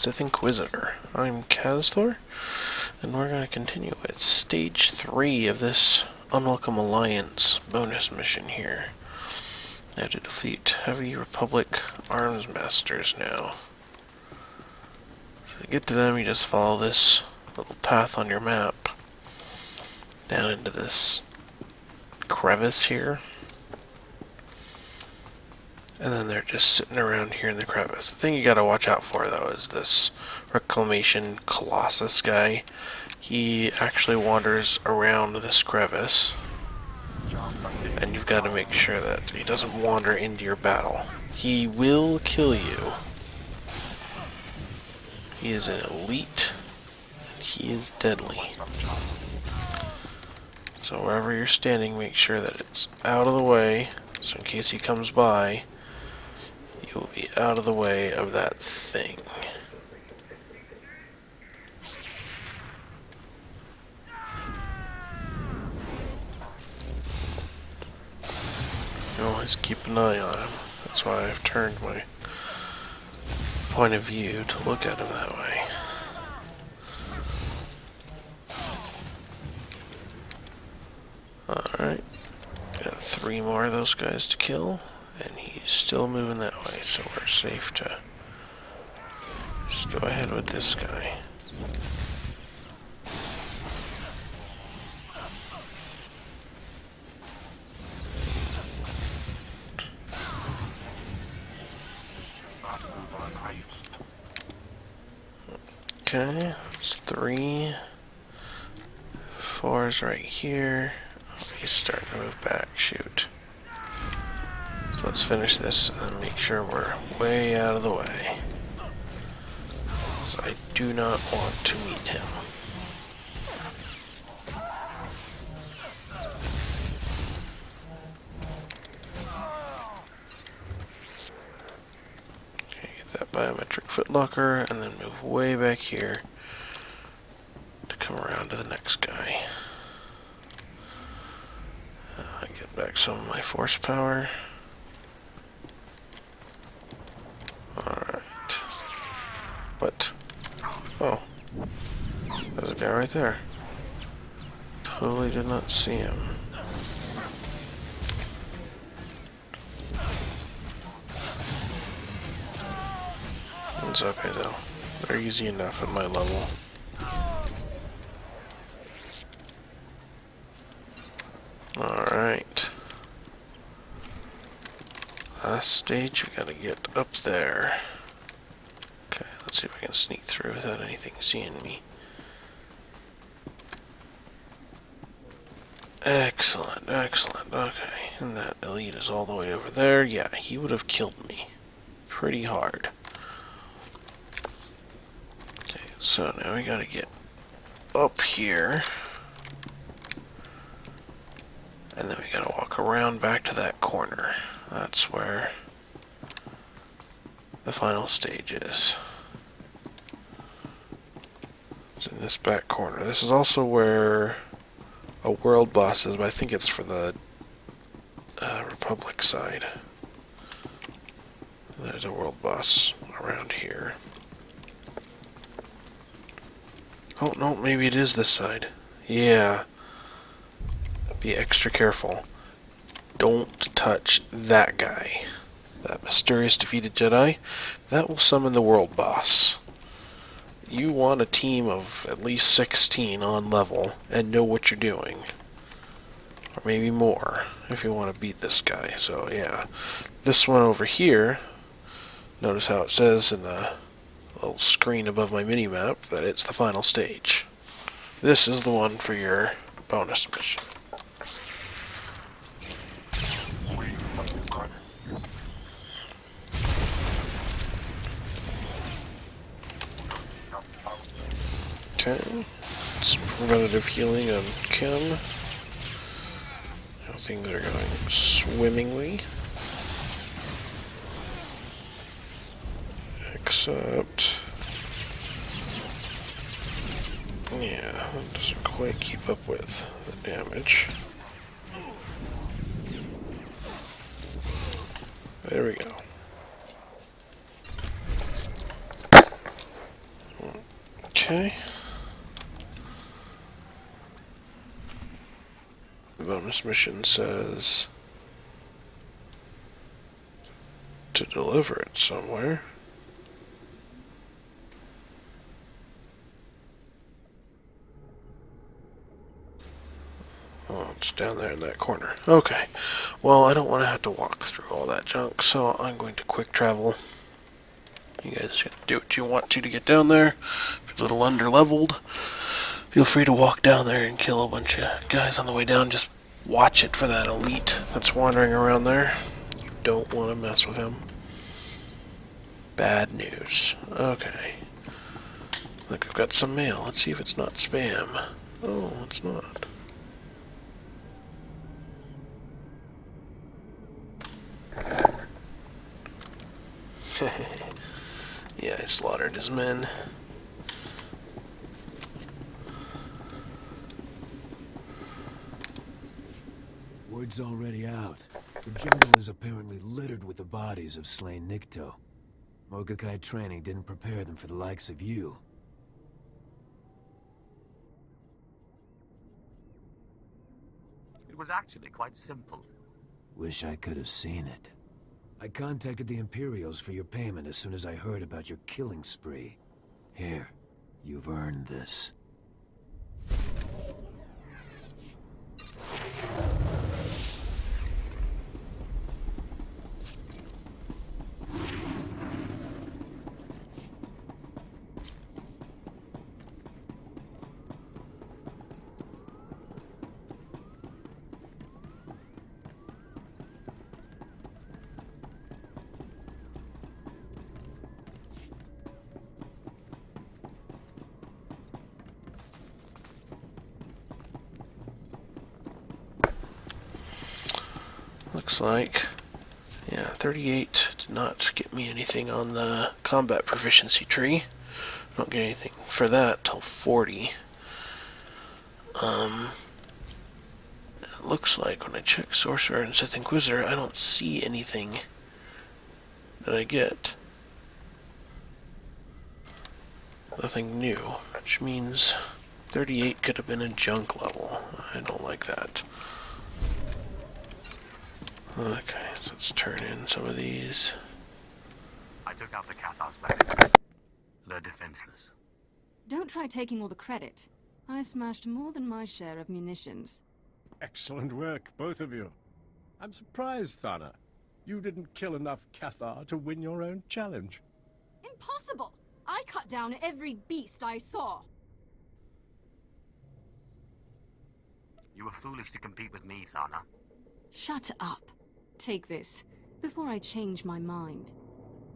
Sith Inquisitor. I'm Kazthor, and we're going to continue with Stage 3 of this Unwelcome Alliance bonus mission here. I have to defeat Heavy Republic Arms Masters now. So to get to them, you just follow this little path on your map down into this crevice here. And then they're just sitting around here in the crevice. The thing you gotta watch out for, though, is this Reclamation Colossus guy. He actually wanders around this crevice, and you've got to make sure that he doesn't wander into your battle. He will kill you. He is an elite, and he is deadly. So wherever you're standing, make sure that it's out of the way, so in case he comes by, you'll be out of the way of that thing. You always keep an eye on him. That's why I've turned my point of view to look at him that way. Alright, got 3 more of those guys to kill. And he's still moving that way, so we're safe to just go ahead with this guy. Okay, it's 3. 4 is right here. Oh, he's starting to move back, shoot. So let's finish this and make sure we're way out of the way. So I do not want to meet him. Okay, get that biometric footlocker and then move way back here to come around to the next guy. I get back some of my force power. Alright. What? Oh. There's a guy right there. Totally did not see him. It's okay though. They're easy enough at my level. Alright. Last stage, we gotta get up there. Okay, let's see if I can sneak through without anything seeing me. Excellent, excellent, okay. And that elite is all the way over there. Yeah, he would have killed me pretty hard. Okay, so now we gotta get up here. And then we gotta walk around back to that corner. That's where the final stage is. It's in this back corner. This is also where a world boss is, but I think it's for the Republic side. There's a world boss around here. Oh no, maybe it is this side. Yeah. Be extra careful. Don't touch that guy. That mysterious defeated Jedi. That will summon the world boss. You want a team of at least 16 on level and know what you're doing. Or maybe more if you want to beat this guy. So yeah. This one over here, notice how it says in the little screen above my mini-map that it's the final stage. This is the one for your bonus mission. Okay, some preventative healing on Kim. Now things are going swimmingly. Except... yeah, it doesn't quite keep up with the damage. There we go. Okay. The bonus mission says to deliver it somewhere. Oh, it's down there in that corner. Okay. Well, I don't want to have to walk through all that junk, so I'm going to quick travel. You guys can do what you want to get down there. If you're a little under-leveled, feel free to walk down there and kill a bunch of guys on the way down. Just watch it for that elite that's wandering around there. You don't want to mess with him. Bad news. Okay. Look, I've got some mail. Let's see if it's not spam. Oh, it's not. Yeah, I slaughtered his men. Word's already out. The jungle is apparently littered with the bodies of slain Nikto. Mogakai training didn't prepare them for the likes of you. It was actually quite simple. Wish I could have seen it. I contacted the Imperials for your payment as soon as I heard about your killing spree. Here, you've earned this. Looks like, yeah, 38 did not get me anything on the combat proficiency tree. I don't get anything for that till 40. It looks like when I check Sorcerer and Sith Inquisitor, I don't see anything that I get. Nothing new, which means 38 could have been a junk level. I don't like that. Okay, so let's turn in some of these. I took out the Cathar's weapon. They're defenseless. Don't try taking all the credit. I smashed more than my share of munitions. Excellent work, both of you. I'm surprised, Thana. You didn't kill enough Cathar to win your own challenge. Impossible! I cut down every beast I saw. You were foolish to compete with me, Thana. Shut up. Take this, before I change my mind.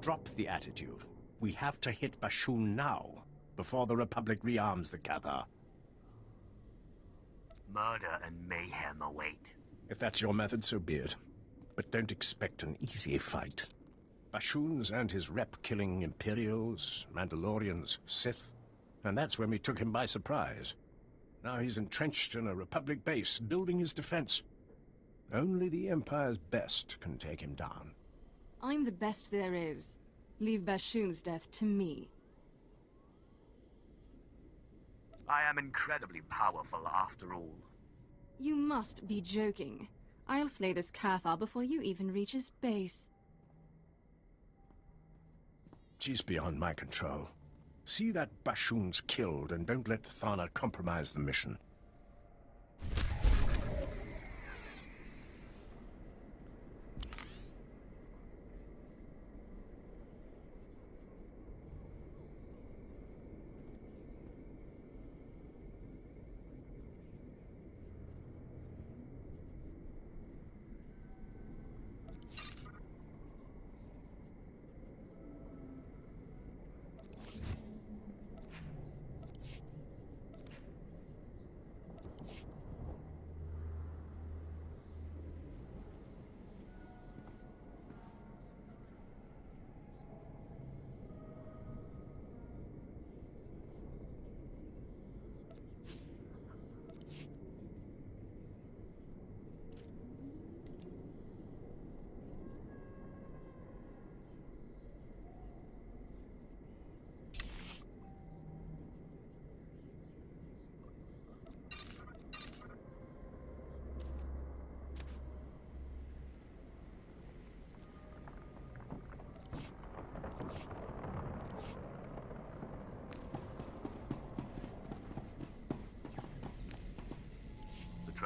Drop the attitude. We have to hit Bashun now, before the Republic rearms the Cathar. Murder and mayhem await. If that's your method, so be it. But don't expect an easy fight. Bashun's and his rep killing Imperials, Mandalorians, Sith, and that's when we took him by surprise. Now he's entrenched in a Republic base, building his defense. Only the Empire's best can take him down. I'm the best there is. Leave Bashun's death to me. I am incredibly powerful after all. You must be joking. I'll slay this Cathar before you even reach his base. She's beyond my control. See that Bashun's killed, and don't let Thana compromise the mission.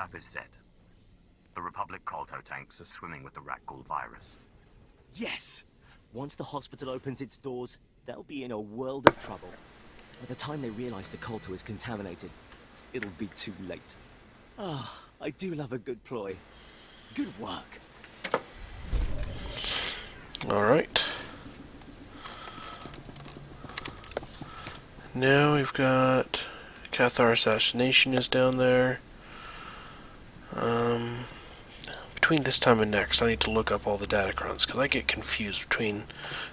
trap is set. The Republic Kolto tanks are swimming with the Rakghoul virus. Yes! Once the hospital opens its doors, they'll be in a world of trouble. By the time they realize the Kolto is contaminated, it'll be too late. Ah, I do love a good ploy. Good work. Alright. Now we've got Cathar Assassination is down there. Between this time and next, I need to look up all the datacrons, because I get confused between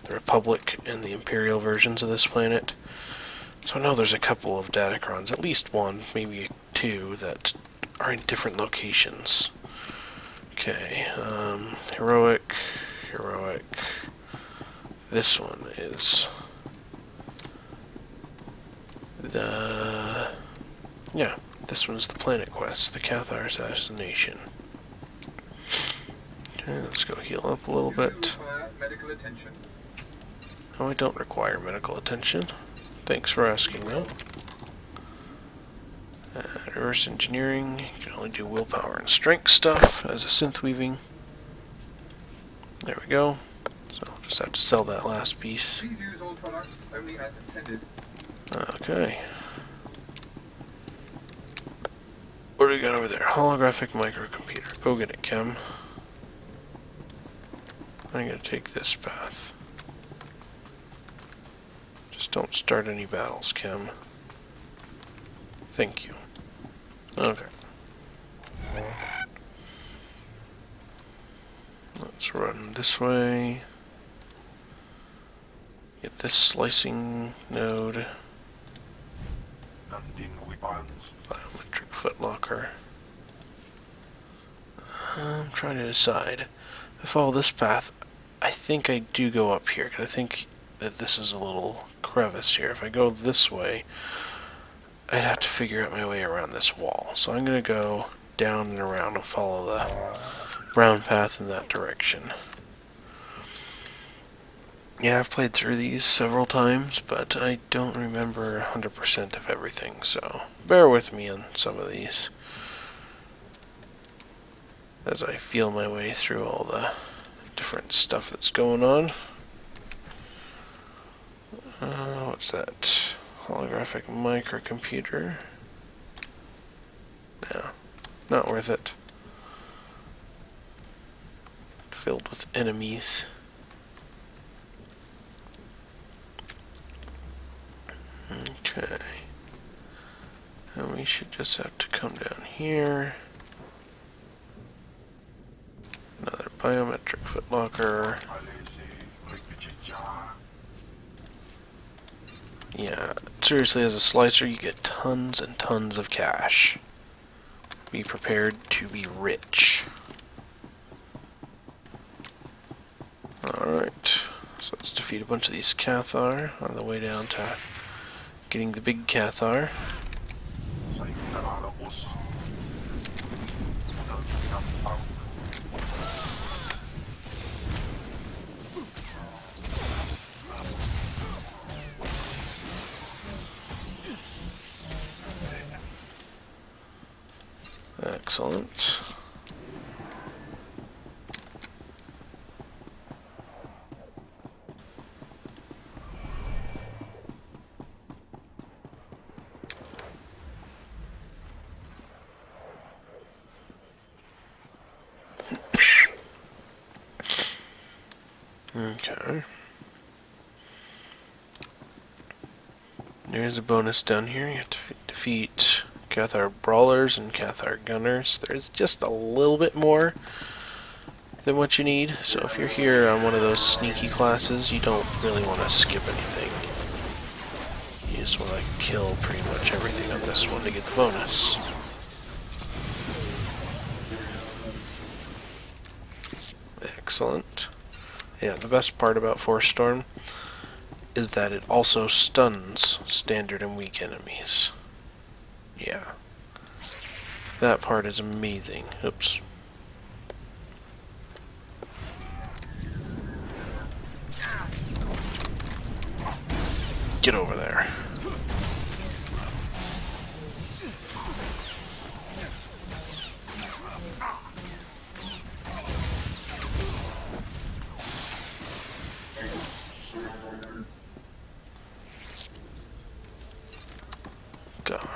the Republic and the Imperial versions of this planet. So I know there's a couple of datacrons, at least one, maybe two, that are in different locations. Okay, heroic. This one is this one's the Planet Quest, the Cathar Assassination. Okay, let's go heal up a little bit. Medical attention. No, I don't require medical attention. Thanks for asking, though. Reverse engineering, you can only do willpower and strength stuff as a synth weaving. There we go. So I'll just have to sell that last piece. Please use all products only as intended. Okay. What do we got over there? Holographic microcomputer. Go get it, Chem. I'm gonna take this path. Just don't start any battles, Chem. Thank you. Okay. Let's run this way. Get this slicing node. Biometric footlocker. I'm trying to decide. If I follow this path, I think I do go up here, because I think that this is a little crevice here. If I go this way, I'd have to figure out my way around this wall. So I'm going to go down and around and follow the brown path in that direction. Yeah, I've played through these several times, but I don't remember 100% of everything, so bear with me on some of these as I feel my way through all the different stuff that's going on. What's that? Holographic microcomputer. No, not worth it. Filled with enemies. Okay. And we should just have to come down here. Another biometric footlocker. Yeah, seriously, as a slicer, you get tons and tons of cash. Be prepared to be rich. Alright, so let's defeat a bunch of these Cathar on the way down to getting the big Cathar. Excellent. Okay. There's a bonus down here. You have to defeat Cathar Brawlers and Cathar Gunners. There's just a little bit more than what you need. So if you're here on one of those sneaky classes, you don't really want to skip anything. You just want to kill pretty much everything on this one to get the bonus. Excellent. Yeah, the best part about Force Storm is that it also stuns standard and weak enemies. Yeah. That part is amazing. Oops. Get over there.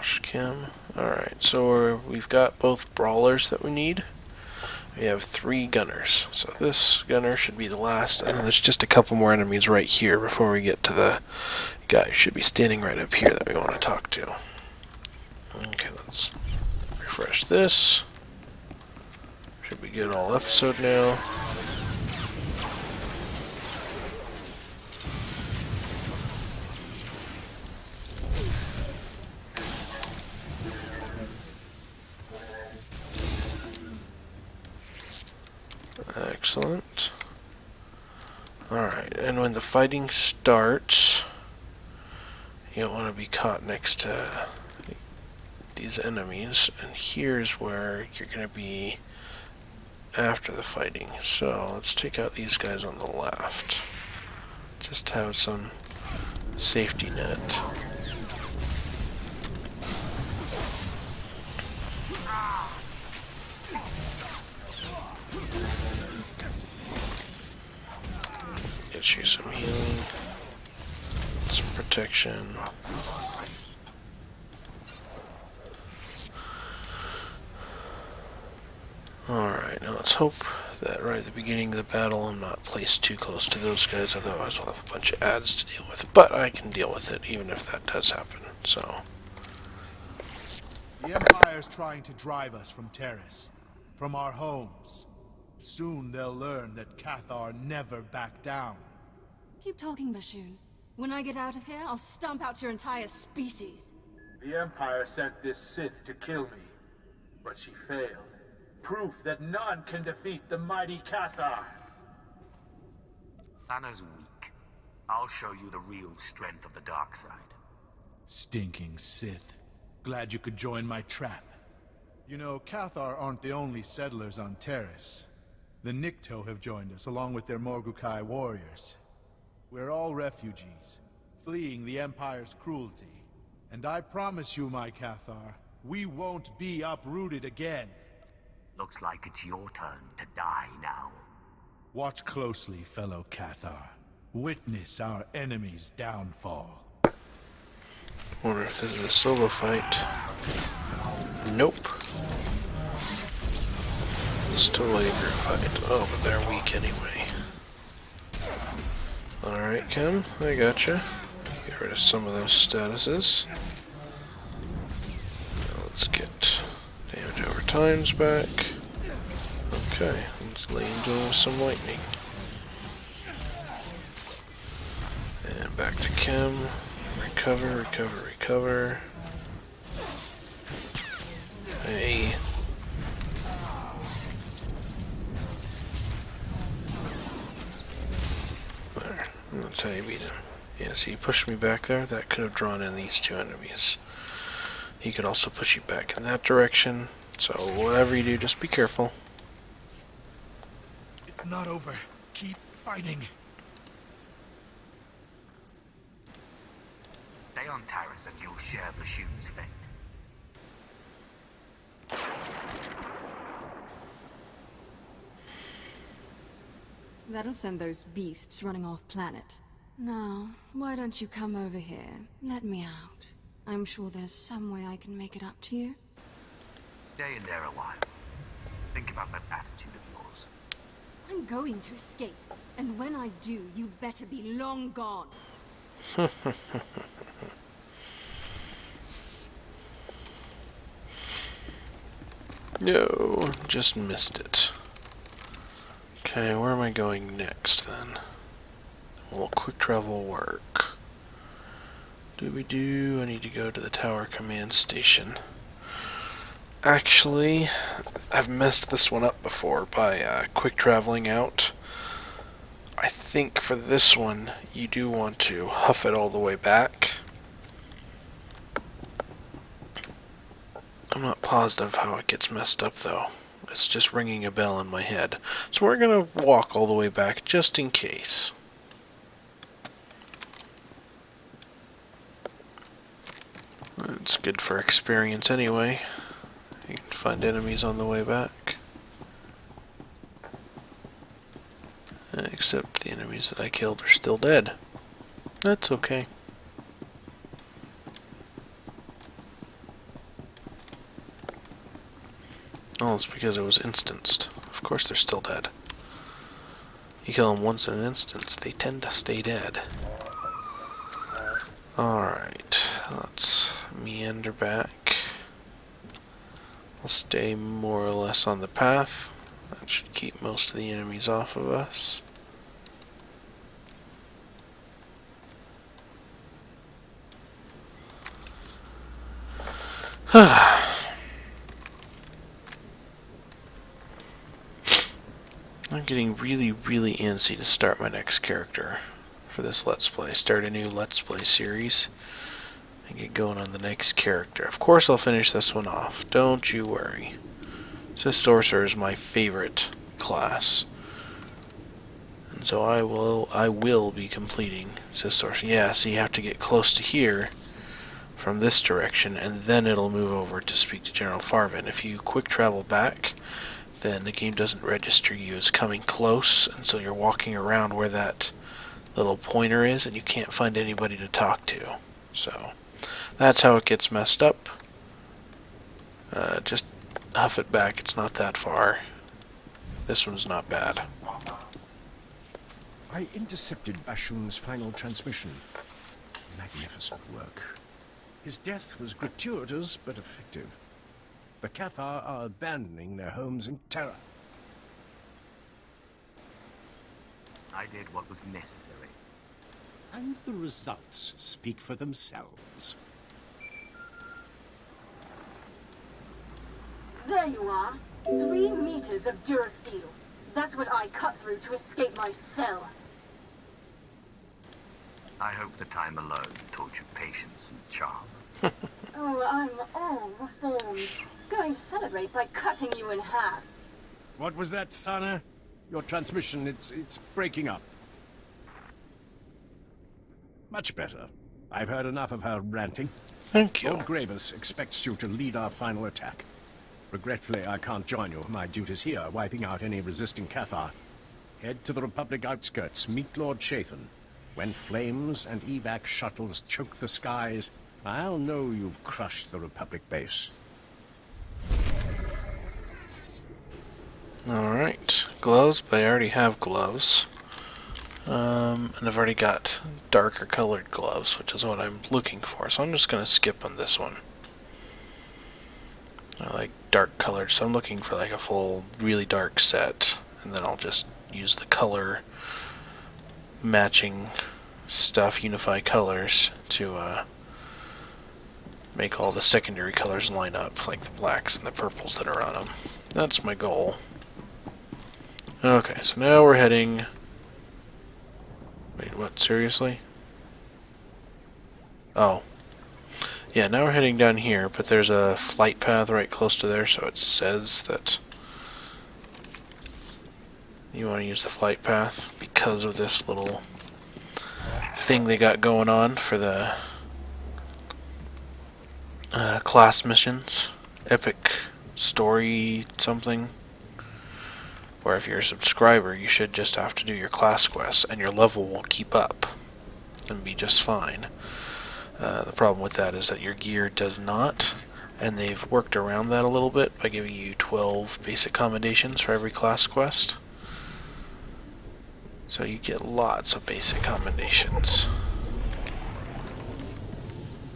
gosh, Kim. Alright, so we've got both brawlers that we need. We have 3 gunners. So this gunner should be the last, and then there's just a couple more enemies right here before we get to the guy who should be standing right up here that we want to talk to. Okay, let's refresh this. Should be good all episode now. Excellent. Alright, and when the fighting starts, you don't want to be caught next to these enemies, and here's where you're going to be after the fighting. So let's take out these guys on the left. Just to have some safety net. Get you some healing, some protection. Alright, now let's hope that right at the beginning of the battle I'm not placed too close to those guys, otherwise I'll have a bunch of ads to deal with. But I can deal with it even if that does happen, so. The Empire's trying to drive us from Terrace, from our homes. Soon they'll learn that Cathar never backed down. Keep talking, Bashoon. When I get out of here, I'll stomp out your entire species. The Empire sent this Sith to kill me, but she failed. Proof that none can defeat the mighty Cathar. Thana's weak. I'll show you the real strength of the dark side. Stinking Sith. Glad you could join my trap. You know, Cathar aren't the only settlers on Terrace. The Nikto have joined us, along with their Morgukai warriors. We're all refugees, fleeing the Empire's cruelty. And I promise you, my Cathar, we won't be uprooted again. Looks like it's your turn to die now. Watch closely, fellow Cathar. Witness our enemy's downfall. Wonder if this is a solo fight. Nope. It's totally a group fight. Oh, but they're weak anyway. Alright, Kim, I gotcha. Get rid of some of those statuses. Now let's get damage over times back. Okay, let's lay into some lightning. And back to Kim. Recover, recover, recover. Hey. There, that's how you beat him. Yeah, see, he pushed me back there. That could have drawn in these 2 enemies. He could also push you back in that direction. So whatever you do, just be careful. It's not over. Keep fighting. Stay on Terrace and you'll share Bashoon's fate. That'll send those beasts running off planet. Now, why don't you come over here? Let me out. I'm sure there's some way I can make it up to you. Stay in there a while. Think about that attitude of yours. I'm going to escape, and when I do, you better be long gone. No, just missed it. Okay, where am I going next then? Will quick travel work? I need to go to the tower command station. Actually, I've messed this one up before by quick traveling out. I think for this one, you do want to huff it all the way back. I'm not positive how it gets messed up though. It's just ringing a bell in my head. So we're gonna walk all the way back just in case. It's good for experience anyway. You can find enemies on the way back. Except the enemies that I killed are still dead. That's okay. Oh, it's because it was instanced. Of course they're still dead. You kill them once in an instance, they tend to stay dead. Alright, let's meander back. We'll stay more or less on the path. That should keep most of the enemies off of us. I'm getting really, really antsy to start my next character for this Let's Play. Start a new Let's Play series and get going on the next character. Of course I'll finish this one off. Don't you worry. Sith Sorcerer is my favorite class. And so I will be completing Sith Sorcerer. Yeah, so you have to get close to here from this direction, and then it'll move over to speak to General Farvin. If you quick travel back, then the game doesn't register you as coming close, and so you're walking around where that little pointer is, and you can't find anybody to talk to. So that's how it gets messed up. Just huff it back, it's not that far. This one's not bad. I intercepted Bashun's final transmission. Magnificent work. His death was gratuitous but effective. The Cathar are abandoning their homes in terror. I did what was necessary. And the results speak for themselves. There you are. 3 meters of durasteel. That's what I cut through to escape my cell. I hope the time alone taught you patience and charm. Oh, I'm all reformed. Going to celebrate by cutting you in half. What was that, Thana? Your transmission, it's breaking up. Much better. I've heard enough of her ranting. Thank you. Lord Gravis expects you to lead our final attack. Regretfully, I can't join you. My duty's here, wiping out any resisting Cathar. Head to the Republic outskirts, meet Lord Chathan. When flames and evac shuttles choke the skies, I'll know you've crushed the Republic base. Alright, gloves, but I already have gloves. And I've already got darker colored gloves, which is what I'm looking for. So I'm just going to skip on this one. I like dark colored, so I'm looking for like a full, really dark set. And then I'll just use the color matching stuff, unify colors, to make all the secondary colors line up, like the blacks and the purples that are on them. That's my goal. Okay, so now we're heading... Wait, what? Seriously? Oh. Yeah, now we're heading down here, but there's a flight path right close to there, so it says that you want to use the flight path because of this little thing they got going on for the class missions. Epic story something. Where if you're a subscriber, you should just have to do your class quests, and your level will keep up and be just fine. The problem with that is that your gear does not, and they've worked around that a little bit by giving you 12 basic commendations for every class quest. So you get lots of basic commendations.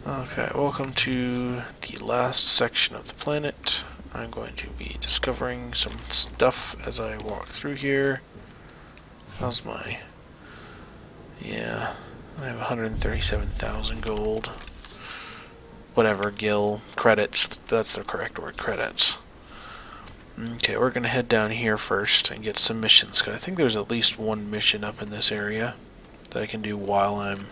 Okay, welcome to the last section of the planet. I'm going to be discovering some stuff as I walk through here. How's my... Yeah, I have 137,000 gold. Whatever, gil, credits, that's the correct word, credits. Okay, we're going to head down here first and get some missions, because I think there's at least one mission up in this area that I can do while I'm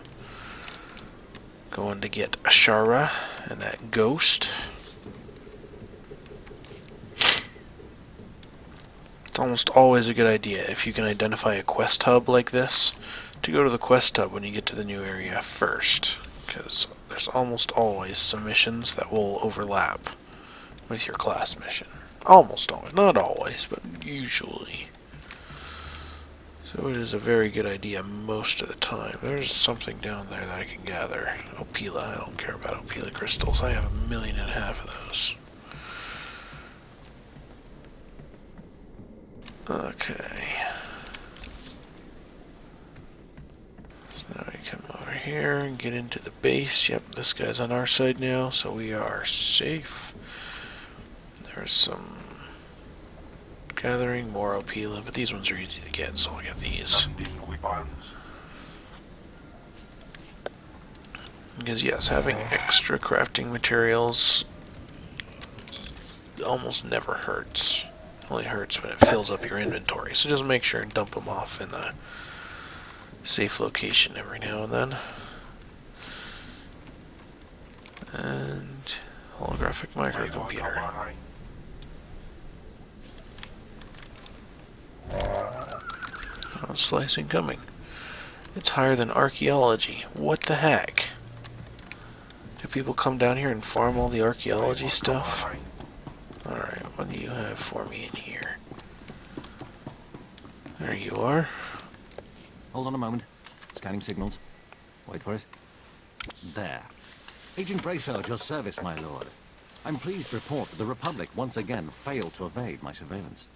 going to get Ashara and that ghost. It's almost always a good idea, if you can identify a quest hub like this, to go to the quest hub when you get to the new area first, because there's almost always some missions that will overlap with your class mission. Almost always, not always, but usually. So it is a very good idea most of the time. There's something down there that I can gather. Opila, I don't care about Opila crystals. I have 1.5 million of those. Okay. So now we come over here and get into the base. Yep, this guy's on our side now, so we are safe. There's some gathering, more OP, but these ones are easy to get, so I'll get these. Because yes, having extra crafting materials almost never hurts. It only hurts when it fills up your inventory. So just make sure and dump them off in a safe location every now and then. And holographic microcomputer. Oh, slicing coming. It's higher than archaeology. What the heck? Do people come down here and farm all the archaeology stuff? Alright, what do you have for me in here? There you are. Hold on a moment. Scanning signals. Wait for it. There. Agent Bracer at your service, my lord. I'm pleased to report that the Republic once again failed to evade my surveillance.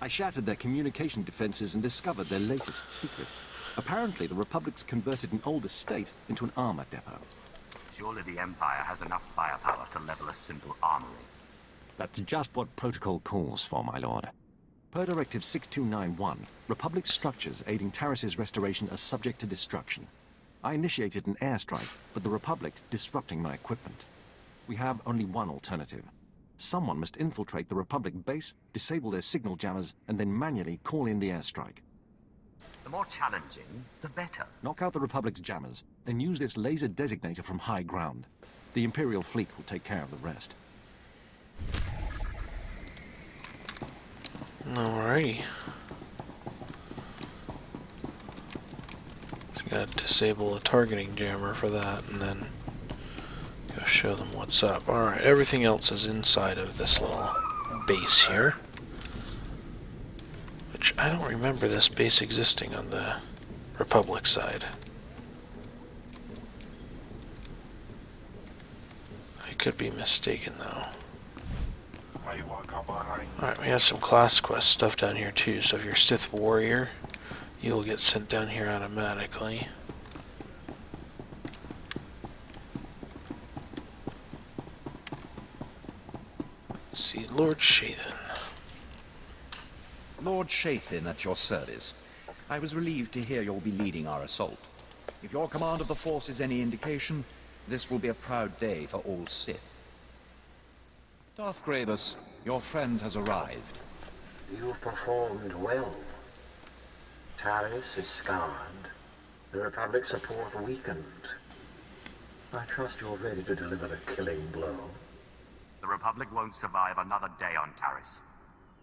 I shattered their communication defenses and discovered their latest secret. Apparently, the Republic's converted an old estate into an armor depot. Surely the Empire has enough firepower to level a simple armory. That's just what protocol calls for, my lord. Per Directive 6291, Republic structures aiding Taris's restoration are subject to destruction. I initiated an airstrike, but the Republic's disrupting my equipment. We have only one alternative. Someone must infiltrate the Republic base, disable their signal jammers, and then manually call in the airstrike. The more challenging, the better. Knock out the Republic's jammers, then use this laser designator from high ground. The Imperial fleet will take care of the rest. Alrighty. So gotta disable a targeting jammer for that, and then go show them what's up. Alright, everything else is inside of this little base here. Which I don't remember this base existing on the Republic side. I could be mistaken though. Alright, we have some class quest stuff down here too, so if you're Sith Warrior, you'll get sent down here automatically. Let's see, Lord Shathan. Lord Shathan at your service. I was relieved to hear you'll be leading our assault. If your command of the Force is any indication, this will be a proud day for all Sith. Darth Gravis, your friend has arrived. You've performed well. Taris is scarred. The Republic's support weakened. I trust you're ready to deliver the killing blow. The Republic won't survive another day on Taris.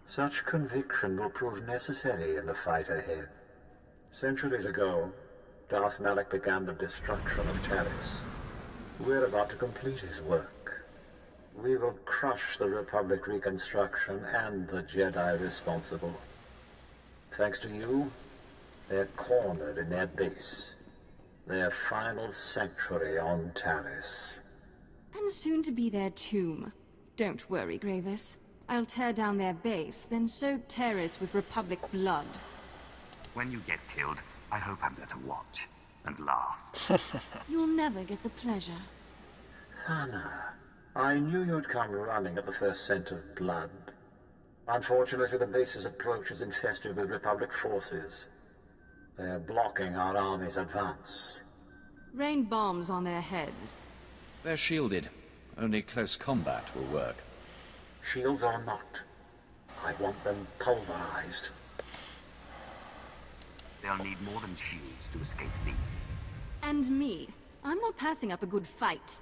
Such conviction will prove necessary in the fight ahead. Centuries ago, Darth Malak began the destruction of Taris. We're about to complete his work. We will crush the Republic reconstruction and the Jedi responsible. Thanks to you, they're cornered in their base. Their final sanctuary on Taris. And soon to be their tomb. Don't worry, Gravis. I'll tear down their base, then soak Taris with Republic blood. When you get killed, I hope I'm there to watch and laugh. You'll never get the pleasure. Thana, I knew you'd come running at the first scent of blood. Unfortunately, the base's approach is infested with Republic forces. They're blocking our army's advance. Rain bombs on their heads. They're shielded. Only close combat will work. Shields or not, I want them pulverized. They'll need more than shields to escape me. And me. I'm not passing up a good fight.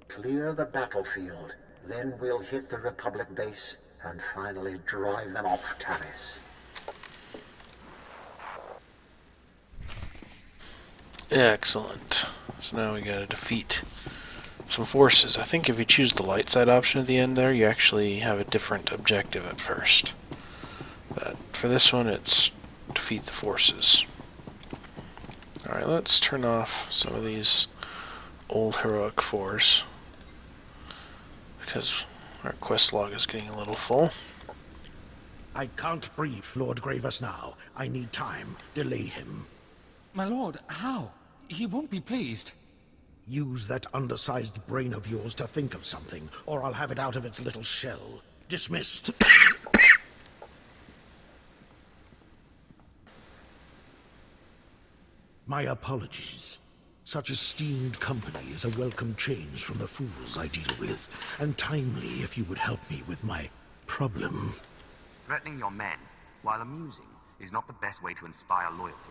Clear the battlefield, then we'll hit the Republic base and finally drive them off Taris. Excellent. So now we gotta defeat some forces. I think if you choose the light side option at the end there, you actually have a different objective at first. But for this one, it's defeat the forces. Alright, let's turn off some of these old heroic 4s, because our quest log is getting a little full. I can't brief Lord Gravis now. I need time. Delay him. My lord, how? He won't be pleased. Use that undersized brain of yours to think of something, or I'll have it out of its little shell. Dismissed. My apologies. Such esteemed company is a welcome change from the fools I deal with, and timely if you would help me with my problem. Threatening your men, while amusing, is not the best way to inspire loyalty.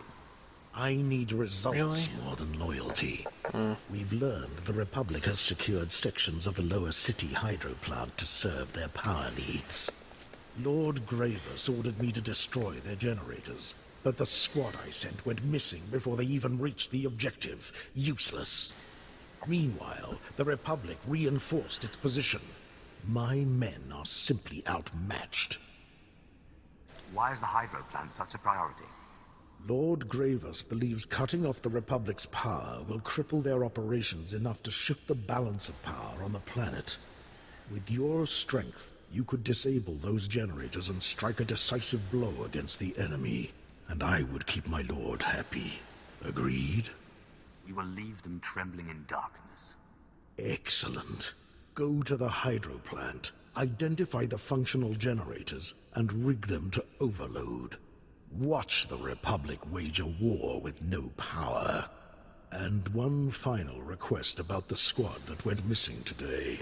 I need results more than loyalty. We've learned the Republic has secured sections of the lower city hydro plant to serve their power needs. Lord Gravis ordered me to destroy their generators, but the squad I sent went missing before they even reached the objective. Useless. Meanwhile, the Republic reinforced its position. My men are simply outmatched. Why is the hydro plant such a priority? Lord Gravis believes cutting off the Republic's power will cripple their operations enough to shift the balance of power on the planet. With your strength, you could disable those generators and strike a decisive blow against the enemy. And I would keep my lord happy. Agreed? We will leave them trembling in darkness. Excellent. Go to the hydro plant, identify the functional generators, and rig them to overload. Watch the Republic wage a war with no power. And one final request about the squad that went missing today.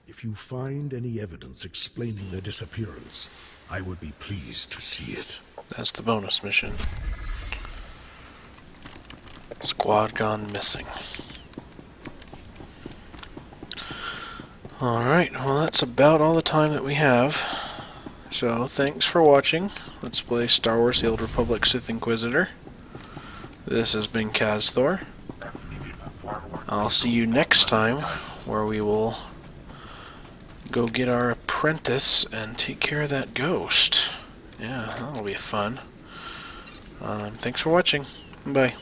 If you find any evidence explaining their disappearance, I would be pleased to see it. That's the bonus mission. Squad gone missing. Alright, well that's about all the time that we have. So, thanks for watching. Let's play Star Wars The Old Republic Sith Inquisitor. This has been Kazthor. I'll see you next time, where we will go get our apprentice and take care of that ghost. Yeah, that'll be fun. Thanks for watching. Bye.